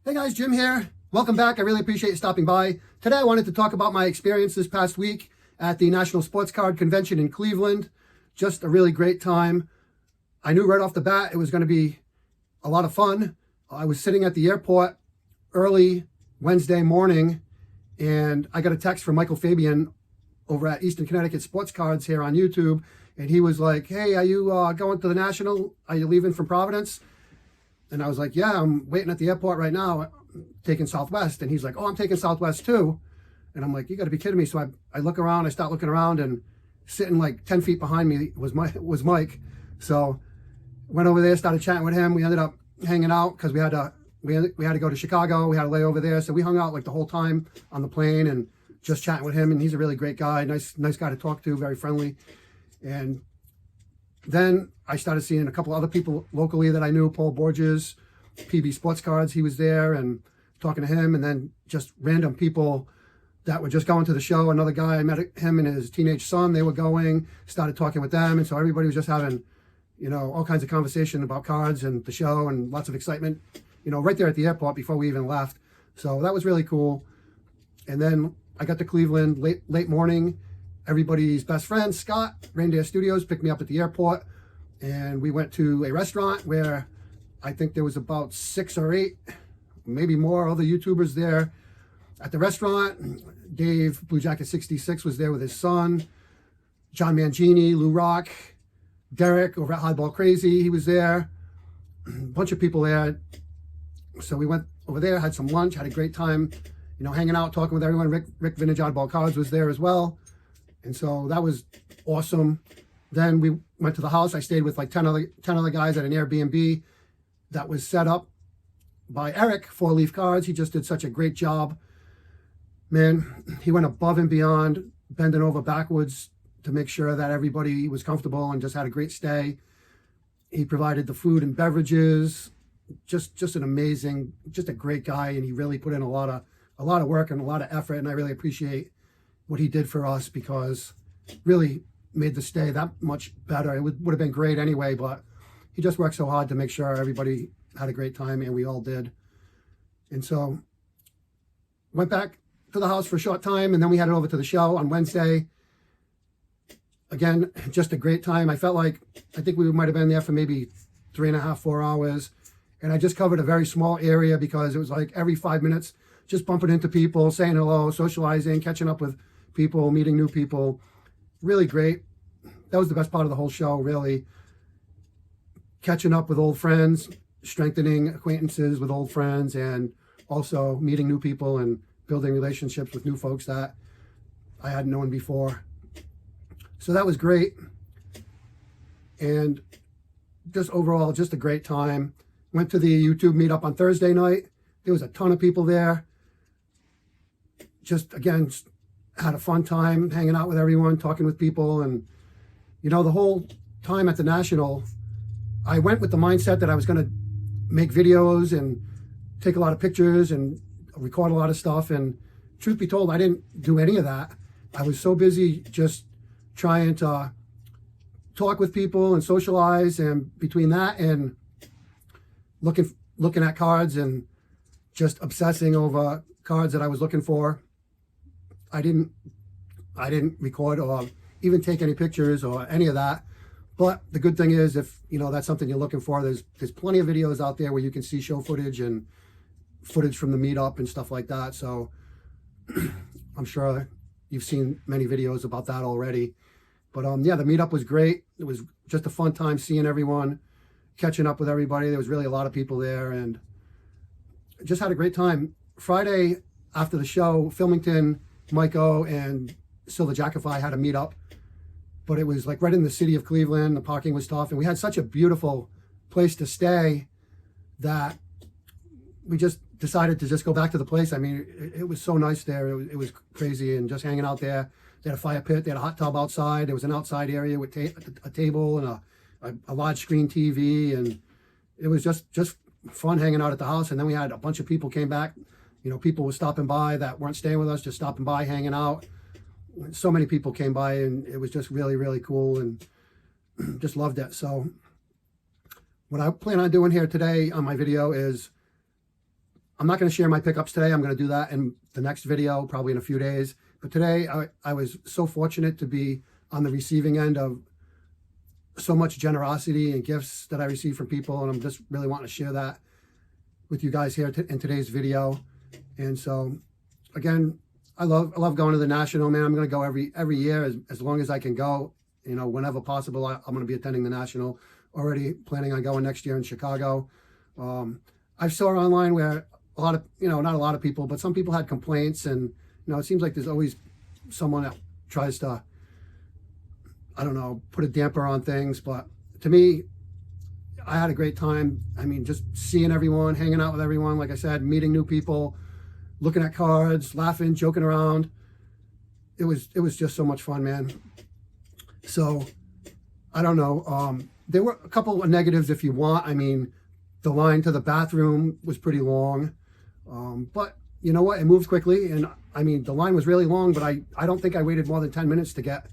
Hey guys, Jim here. Welcome back. I really appreciate you stopping by. Today I wanted to talk about my experience this past week at the National Sports Card Convention in Cleveland. Just a really great time. I knew right off the bat it was going to be a lot of fun. I was sitting at the airport early Wednesday morning and I got a text from Michael Fabian over at Eastern Connecticut Sports Cards here on YouTube. And he was like, hey, are you going to the National? Are you leaving from Providence? And I was like, yeah, I'm waiting at the airport right now, taking Southwest. And he's like, oh, I'm taking Southwest too. And I'm like, you got to be kidding me. So I look around, I start looking around, and sitting like 10 feet behind me was Mike. So went over there, started chatting with him. We ended up hanging out because we had to go to Chicago. We had to lay over there. So we hung out like the whole time on the plane and just chatting with him. And he's a really great guy, nice guy to talk to, very friendly. And then I started seeing a couple other people locally that I knew, Paul Borges, PB Sports Cards, he was there, and talking to him, and then just random people that were just going to the show. Another guy, I met him and his teenage son, they were going, started talking with them, and so everybody was just having, all kinds of conversation about cards and the show and lots of excitement, right there at the airport before we even left. So that was really cool. And then I got to Cleveland late morning. Everybody's best friend, Scott, Reindeer Studios, picked me up at the airport, and we went to a restaurant where I think there was about 6 or 8, maybe more other YouTubers there at the restaurant. Dave, Blue Jacket 66, was there with his son. John Mangini, Lou Rock, Derek over at Hardball Crazy, he was there. A bunch of people there. So we went over there, had some lunch, had a great time, hanging out, talking with everyone. Rick Vintage Oddball Cards was there as well. And so that was awesome. Then we went to the house. I stayed with like 10 other guys at an Airbnb that was set up by Eric, 4 Leaf Cards. He just did such a great job. Man, he went above and beyond, bending over backwards to make sure that everybody was comfortable and just had a great stay. He provided the food and beverages. Just an amazing, just a great guy. And he really put in a lot of work and a lot of effort. And I really appreciate what he did for us, because really made the stay that much better. It would have been great anyway, but he just worked so hard to make sure everybody had a great time, and we all did. And so went back to the house for a short time, and then we headed over to the show on Wednesday. Again, just a great time. I think we might have been there for maybe 3.5, 4 hours. And I just covered a very small area because it was like every 5 minutes, just bumping into people, saying hello, socializing, catching up with people, meeting new people. Really great. That was the best part of the whole show, really. Catching up with old friends, strengthening acquaintances with old friends, and also meeting new people and building relationships with new folks that I hadn't known before. So that was great. And just overall, just a great time. Went to the YouTube meetup on Thursday night. There was a ton of people there. Just, again, had a fun time hanging out with everyone, talking with people. And, the whole time at the National, I went with the mindset that I was going to make videos and take a lot of pictures and record a lot of stuff. And truth be told, I didn't do any of that. I was so busy just trying to talk with people and socialize. And between that and looking at cards and just obsessing over cards that I was looking for, I didn't record or even take any pictures or any of that. But the good thing is, if that's something you're looking for, there's plenty of videos out there where you can see show footage and footage from the meetup and stuff like that. So I'm sure you've seen many videos about that already. But yeah, the meetup was great. It was just a fun time seeing everyone, catching up with everybody. There was really a lot of people there, and just had a great time. Friday after the show, Filmington, Mike O, and Silver Jackify had a meetup, but it was like right in the city of Cleveland. The parking was tough, and we had such a beautiful place to stay that we just decided to just go back to the place. I mean, it was so nice there. It was crazy, and just hanging out there. They had a fire pit. They had a hot tub outside. There was an outside area with a table and a large screen TV, and it was just fun hanging out at the house. And then we had a bunch of people came back. People were stopping by that weren't staying with us, just stopping by, hanging out. So many people came by, and it was just really, really cool, and just loved it. So what I plan on doing here today on my video is I'm not going to share my pickups today. I'm going to do that in the next video, probably in a few days. But today, I was so fortunate to be on the receiving end of so much generosity and gifts that I received from people. And I'm just really wanting to share that with you guys here in today's video. And so, again, I love going to the National, man. I'm going to go every year as long as I can go. You know, whenever possible, I'm going to be attending the National. Already planning on going next year in Chicago. I saw online where a lot of, not a lot of people, but some people had complaints, and, it seems like there's always someone that tries to, I don't know, put a damper on things. But to me, I had a great time. I mean, just seeing everyone, hanging out with everyone, like I said, meeting new people, looking at cards, laughing, joking around. It was just so much fun, man. So, I don't know. There were a couple of negatives if you want. I mean, the line to the bathroom was pretty long. But you know what? It moves quickly. And I mean, the line was really long, but I don't think I waited more than 10 minutes to get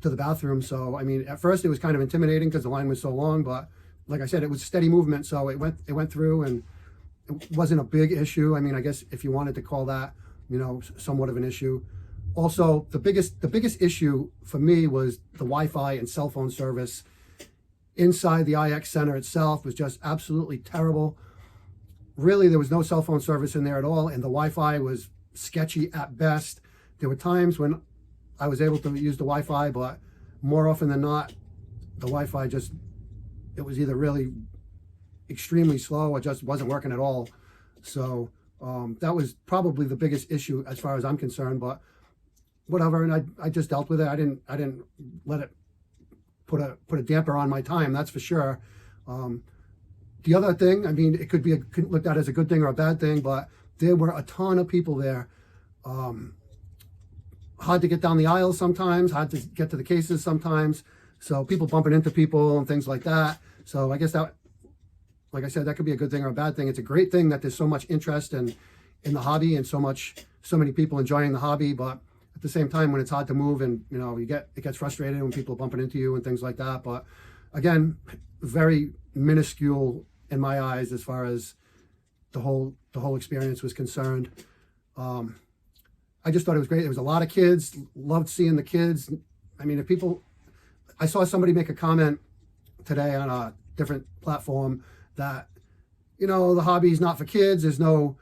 to the bathroom. So, I mean, at first it was kind of intimidating because the line was so long. But like I said, it was steady movement. So it went through, and it wasn't a big issue. I mean, I guess if you wanted to call that, somewhat of an issue. Also, the biggest issue for me was the Wi-Fi and cell phone service inside the IX Center itself was just absolutely terrible. Really, there was no cell phone service in there at all, and the Wi-Fi was sketchy at best. There were times when I was able to use the Wi-Fi, but more often than not, the Wi-Fi it was either really extremely slow or just wasn't working at all. So that was probably the biggest issue as far as I'm concerned, but whatever, and I just dealt with it. I didn't let it put a damper on my time, that's for sure. The other thing, I mean, it could be looked at as a good thing or a bad thing, but there were a ton of people there. Hard to get down the aisles sometimes, hard to get to the cases sometimes. So people bumping into people and things like that. So I guess that, like I said, that could be a good thing or a bad thing. It's a great thing that there's so much interest in the hobby and so many people enjoying the hobby, but at the same time, when it's hard to move and, it gets frustrated when people are bumping into you and things like that. But again, very minuscule in my eyes as far as the whole experience was concerned. I just thought it was great. There was a lot of kids, loved seeing the kids. I mean, I saw somebody make a comment today on a different platform that, the hobby is not for kids. There's no,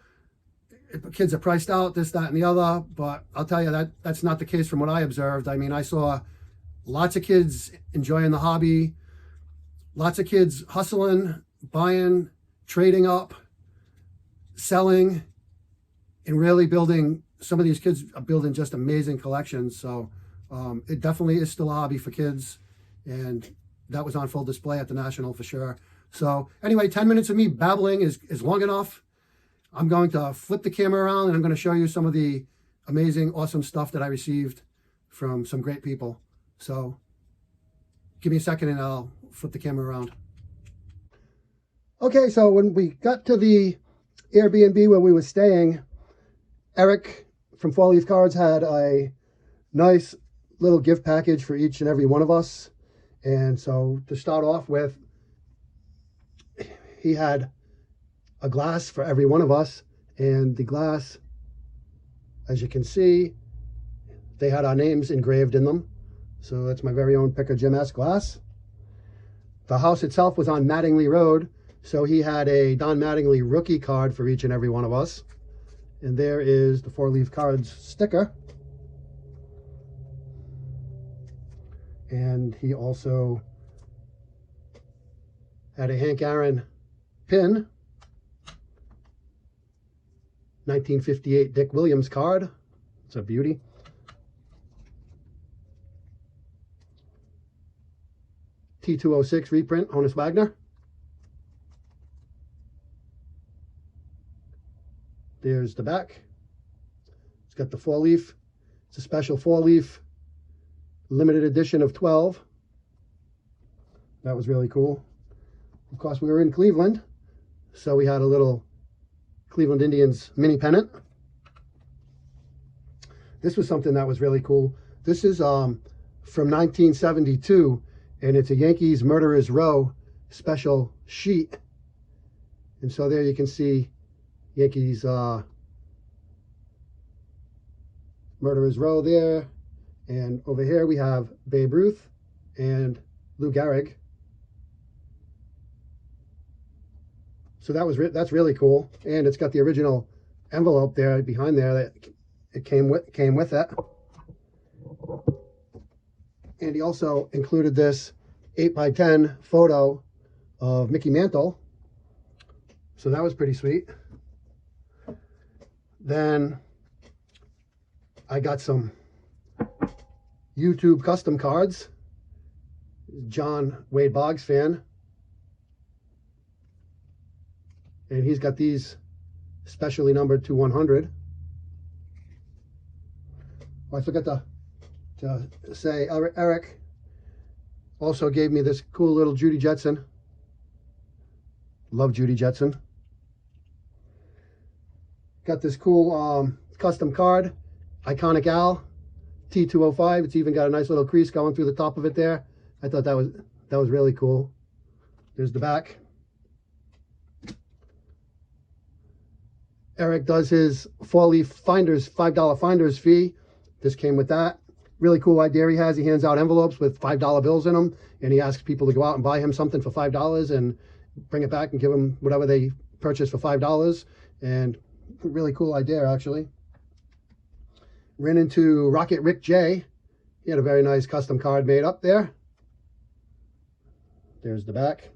kids are priced out, this, that, and the other. But I'll tell you that's not the case from what I observed. I mean, I saw lots of kids enjoying the hobby, lots of kids hustling, buying, trading up, selling, and really building. Some of these kids are building just amazing collections. So it definitely is still a hobby for kids. And that was on full display at the National for sure. So anyway, 10 minutes of me babbling is long enough. I'm going to flip the camera around, and I'm going to show you some of the amazing, awesome stuff that I received from some great people. So give me a second and I'll flip the camera around. Okay, so when we got to the Airbnb where we were staying, Eric from 4 Leaf Cards had a nice little gift package for each and every one of us. And so to start off with, he had a glass for every one of us, and the glass, as you can see, they had our names engraved in them. So that's my very own Picker Jim S. glass. The house itself was on Mattingly Road, so he had a Don Mattingly rookie card for each and every one of us. And there is the 4 Leaf Cards sticker. And he also had a Hank Aaron pin, 1958 Dick Williams card. It's a beauty. T206 reprint, Honus Wagner. There's the back. It's got the 4-leaf. It's a special 4-leaf limited edition of 12. That was really cool. Of course, we were in Cleveland, so we had a little Cleveland Indians mini pennant. This was something that was really cool. This is from 1972, and it's a Yankees Murderers Row special sheet. And so there you can see Yankees Murderers Row there. And over here we have Babe Ruth and Lou Gehrig. So that's really cool. And it's got the original envelope there behind there that it came with it. And he also included this 8x10 photo of Mickey Mantle. So that was pretty sweet. Then I got some YouTube custom cards. John Wade Boggs fan. And he's got these specially numbered to 100. Oh, I forgot to say, Eric also gave me this cool little Judy Jetson. Love Judy Jetson. Got this cool custom card, Iconic Al, T205. It's even got a nice little crease going through the top of it there. I thought that was really cool. There's the back. Eric does his four-leaf finders, $5 finders fee. This came with that. Really cool idea he has. He hands out envelopes with $5 bills in them, and he asks people to go out and buy him something for $5 and bring it back and give them whatever they purchase for $5. And really cool idea, actually. Ran into Rocket Rick J. He had a very nice custom card made up there. There's the back.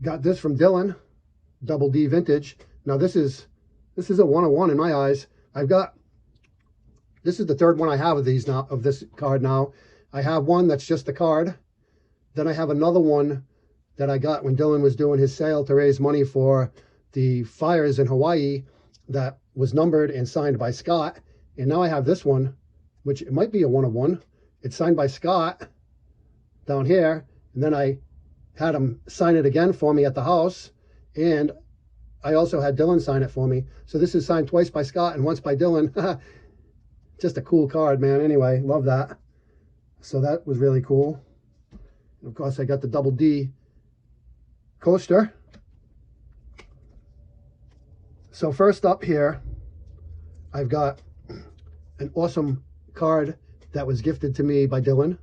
Got this from Dylan, Double D Vintage. Now this is a 101 in my eyes. This is the third one I have of these now, of this card now. I have one that's just the card. Then I have another one that I got when Dylan was doing his sale to raise money for the fires in Hawaii that was numbered and signed by Scott. And now I have this one, which it might be a 101. It's signed by Scott down here. And then I had him sign it again for me at the house. And I also had Dylan sign it for me. So this is signed twice by Scott and once by Dylan. Just a cool card, man. Anyway, love that. So that was really cool. And of course, I got the Double D coaster. So first up here, I've got an awesome card that was gifted to me by Dylan.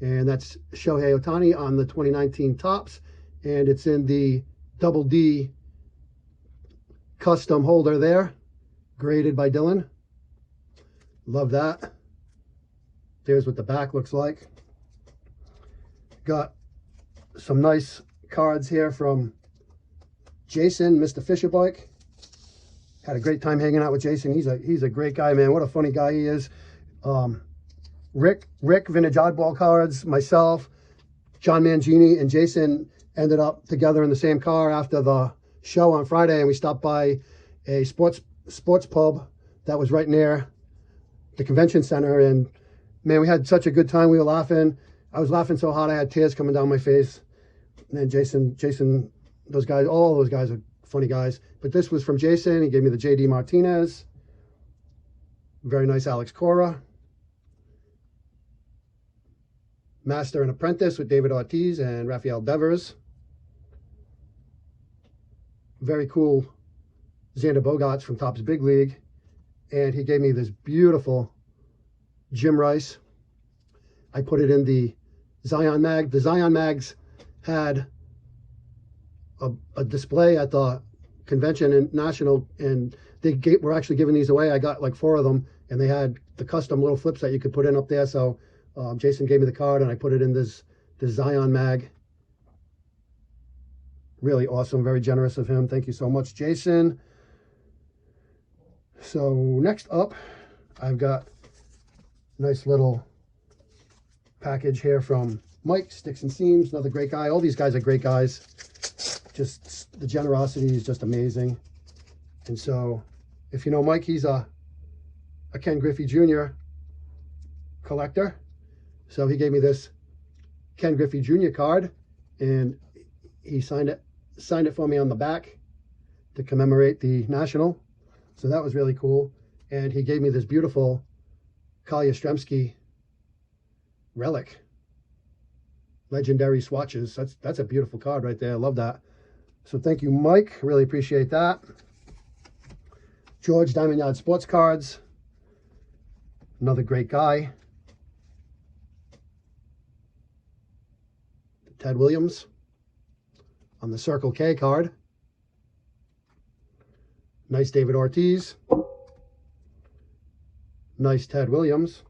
And that's Shohei Ohtani on the 2019 Topps. And it's in the Double D custom holder there, graded by Dylan. Love that. There's what the back looks like. Got some nice cards here from Jason, Mr. Fisherbike. Had a great time hanging out with Jason. He's a great guy, man. What a funny guy he is. Rick Vintage Oddball Cards, myself, John Mangini, and Jason ended up together in the same car after the show on Friday, and we stopped by a sports pub that was right near the convention center, and man, we had such a good time. We were laughing. I was laughing so hard I had tears coming down my face. And then Jason, those guys, all those guys are funny guys. But this was from Jason. He gave me the J.D. Martinez. Very nice Alex Cora. Master and Apprentice with David Ortiz and Rafael Devers. Very cool Xander Bogaerts from Topps Big League. And he gave me this beautiful Jim Rice. I put it in the Zion Mag. The Zion Mags had a display at the convention and national, and they were actually giving these away. I got like 4 of them, and they had the custom little flips that you could put in up there. So Jason gave me the card, and I put it in this Zion Mag. Really awesome, very generous of him. Thank you so much, Jason. So next up, I've got a nice little package here from Mike, Sticks and Seams, another great guy. All these guys are great guys. Just the generosity is just amazing. And so if you know Mike, he's a Ken Griffey Jr. collector. So he gave me this Ken Griffey Jr. card, and he signed it for me on the back to commemorate the National. So that was really cool. And he gave me this beautiful Carl Yastrzemski relic. Legendary swatches. That's a beautiful card right there. I love that. So thank you, Mike. Really appreciate that. George, Diamond Yard Sports Cards. Another great guy. Ted Williams on the Circle K card. Nice David Ortiz. Nice Ted Williams.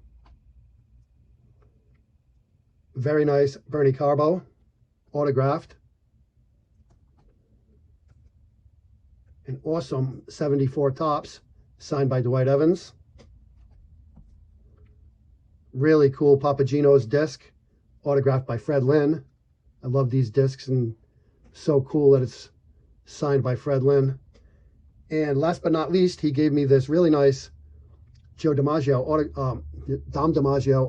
Very nice Bernie Carbo, autographed. An awesome 74 Topps, signed by Dwight Evans. Really cool Papagino's disc, autographed by Fred Lynn. I love these discs, and so cool that it's signed by Fred Lynn. And last but not least, he gave me this really nice Dom DiMaggio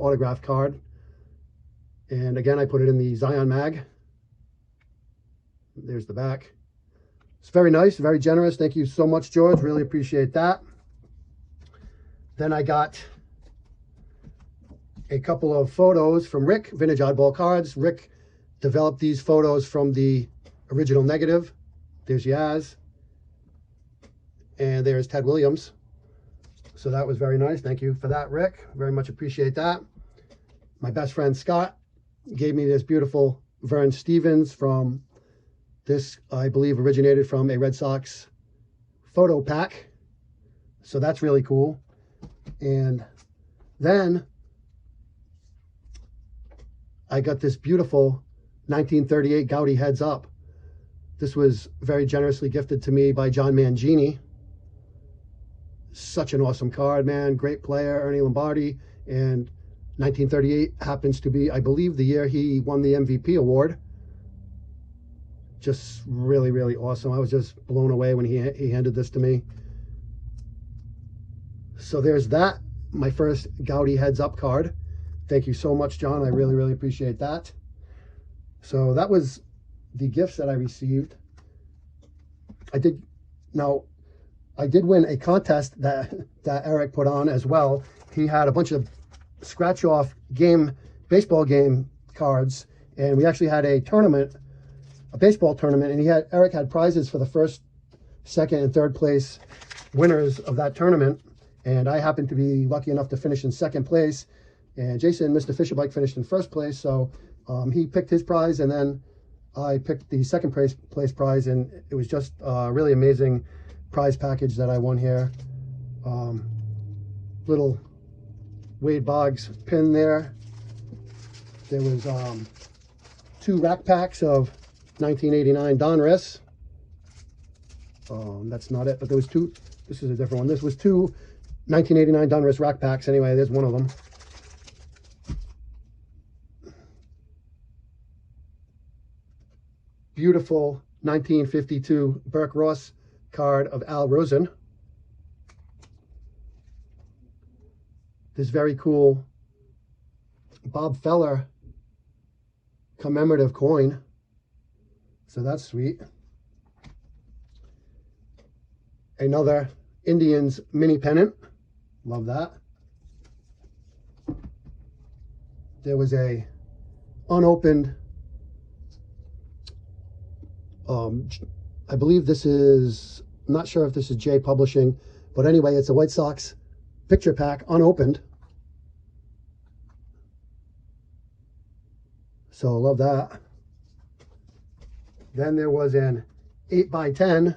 autograph card. And again, I put it in the Zion mag. There's the back. It's very nice, very generous. Thank you so much, George. Really appreciate that. Then I got a couple of photos from Rick, Vintage Oddball Cards. Rick developed these photos from the original negative. There's Yaz. And there's Ted Williams. So that was very nice. Thank you for that, Rick. Very much appreciate that. My best friend Scott gave me this beautiful Vern Stevens from this, I believe, originated from a Red Sox photo pack. So that's really cool. And then I got this beautiful 1938 Gaudy Heads Up. This was very generously gifted to me by John Mangini. Such an awesome card, man. Great player, Ernie Lombardi. And 1938 happens to be, I believe, the year he won the MVP award. Just really, really awesome. I was just blown away when he handed this to me. So there's that, my first Gaudy Heads Up card. Thank you so much, John. I really, really appreciate that. So that was the gifts that I received. I did win a contest that Eric put on as well. He had a bunch of scratch-off baseball game cards, and we actually had a tournament, a baseball tournament, and Eric had prizes for the first, second, and third place winners of that tournament, and I happened to be lucky enough to finish in second place, and Jason, Mr. Fisherbike, finished in first place, so he picked his prize, and then I picked the second place prize, and it was just a really amazing prize package that I won here. Little Wade Boggs pin there. There was 2 rack packs of 1989 Donruss. That's not it, but there was 2. This is a different one. This was 2 1989 Donruss rack packs. Anyway, there's one of them. Beautiful 1952 Burke Ross card of Al Rosen. This very cool Bob Feller commemorative coin. So that's sweet. Another Indians mini pennant. Love that. There was a unopened, I believe this is, I'm not sure if this is J Publishing, but anyway, it's a White Sox picture pack, unopened. So I love that. Then there was an 8x10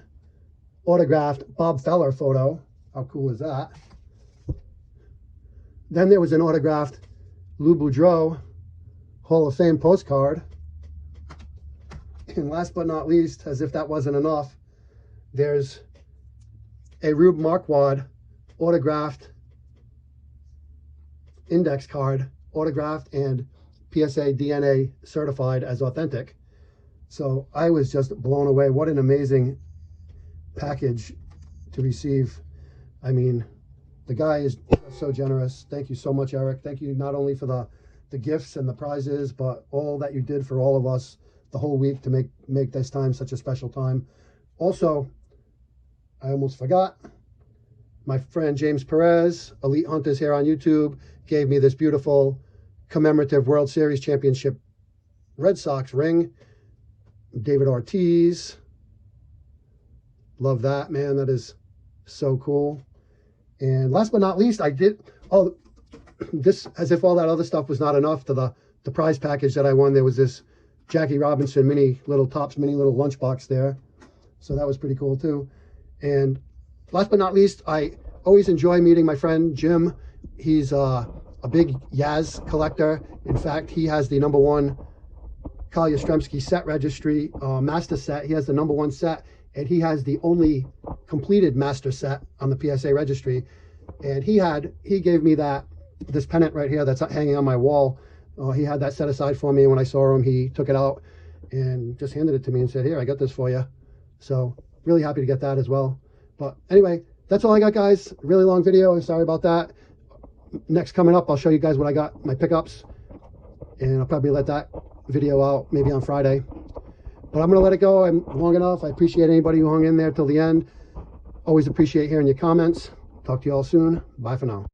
autographed Bob Feller photo. How cool is that? Then there was an autographed Lou Boudreau Hall of Fame postcard. And last but not least, as if that wasn't enough, there's a Rube Marquardt autographed index card, autographed and PSA DNA certified as authentic. So I was just blown away. What an amazing package to receive. I mean, the guy is so generous. Thank you so much, Eric. Thank you not only for the gifts and the prizes, but all that you did for all of us the whole week to make this time such a special time. Also, I almost forgot, my friend James Perez, Elite Hunters here on YouTube, gave me this beautiful commemorative World Series Championship Red Sox ring. David Ortiz, Love that, man. That is so cool. And last but not least, I did, oh, this, as if all that other stuff was not enough, to the prize package that I won, there was this Jackie Robinson mini little lunchbox there. So that was pretty cool too. And last but not least, I always enjoy meeting my friend Jim. He's a big Yaz collector. In fact, he has the #1 Carl Yastrzemski set registry master set. He has the #1 set, and he has the only completed master set on the PSA registry. And he gave me this pennant right here that's hanging on my wall. He had that set aside for me. When I saw him, he took it out and just handed it to me and said, "Here, I got this for you." So really happy to get that as well. But anyway, that's all I got, guys. Really long video. Sorry about that. Next coming up, I'll show you guys what I got, my pickups, and I'll probably let that video out maybe on Friday. But I'm going to let it go. I'm long enough. I appreciate anybody who hung in there till the end. Always appreciate hearing your comments. Talk to you all soon. Bye for now.